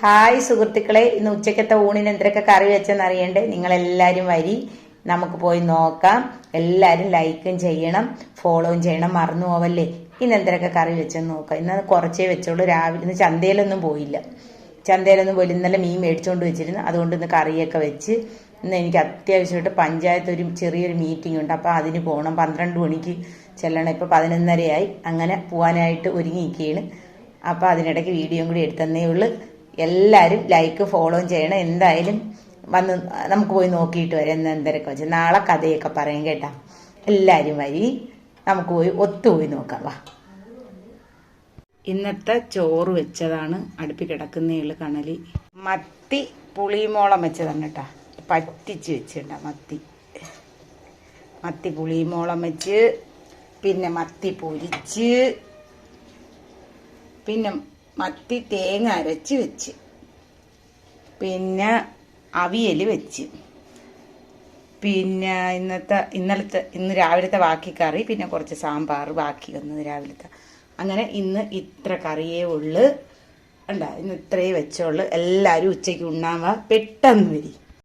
Hi സുഹൃത്തുക്കളെ, ഇന്ന് ഉച്ചക്കത്തെ ഊണിന് എന്തൊക്കെ കറി വെച്ചെന്ന് അറിയണ്ടേ? നിങ്ങളെല്ലാവരും വരി, നമുക്ക് പോയി നോക്കാം. എല്ലാവരും ലൈക്കും ചെയ്യണം, ഫോളോയും ചെയ്യണം, മറന്നു പോവല്ലേ. ഇന്ന് എന്തൊക്കെ കറി വെച്ചെന്ന് നോക്കാം. ഇന്ന് കുറച്ചേ വെച്ചോളൂ. രാവിലെ ഇന്ന് ചന്തയിലൊന്നും പോയില്ല. ഇന്നലെ മീൻ മേടിച്ചുകൊണ്ട് വെച്ചിരുന്നു. അതുകൊണ്ട് ഇന്ന് കറിയൊക്കെ വെച്ച്. ഇന്ന് എനിക്ക് അത്യാവശ്യമായിട്ട് പഞ്ചായത്ത് ഒരു ചെറിയൊരു മീറ്റിംഗ് ഉണ്ട്. അപ്പോൾ അതിന് പോകണം. 12 മണിക്ക് ചെല്ലണം. ഇപ്പോൾ 11:30 അങ്ങനെ പോകാനായിട്ട് ഒരുങ്ങിയിരിക്കുകയാണ്. അപ്പോൾ അതിനിടയ്ക്ക് വീഡിയോയും കൂടി എടുത്തന്നേ ഉള്ളൂ. എല്ലാവരും ലൈക്ക് ഫോളോയും ചെയ്യണം. എന്തായാലും വന്ന് നമുക്ക് പോയി നോക്കിയിട്ട് വരാം എന്ന് എന്തൊക്കെ വെച്ച്. നാളെ കഥയൊക്കെ പറയാം കേട്ടാ. എല്ലാവരും വരി, നമുക്ക് പോയി ഒത്തുപോയി നോക്കാം. വാ. ഇന്നത്തെ ചോറ് വെച്ചതാണ്. അടുപ്പിൽ കിടക്കുന്നേ ഉള്ളു കണലി. മത്തി പുളിമോളം വെച്ചതാണ് കേട്ടാ. പറ്റിച്ച് വെച്ചിട്ട മത്തി പുളിമോളം വെച്ച്, പിന്നെ മത്തി പൊരിച്ച്, പിന്നെ മത്തി തേങ്ങ അരച്ച് വെച്ച്, പിന്നെ അവിയൽ വെച്ച്, പിന്നെ ഇന്ന് രാവിലത്തെ ബാക്കി കറി, പിന്നെ കുറച്ച് സാമ്പാർ ബാക്കി വന്നത് രാവിലത്തെ. അങ്ങനെ ഇന്ന് ഇത്ര കറിയേ ഉള്ളു. ഇന്ന് ഇത്രയേ വെച്ചോളൂ. എല്ലാവരും ഉച്ചയ്ക്ക് ഉണ്ണാൻ വാ. പെട്ടെന്ന് വരി.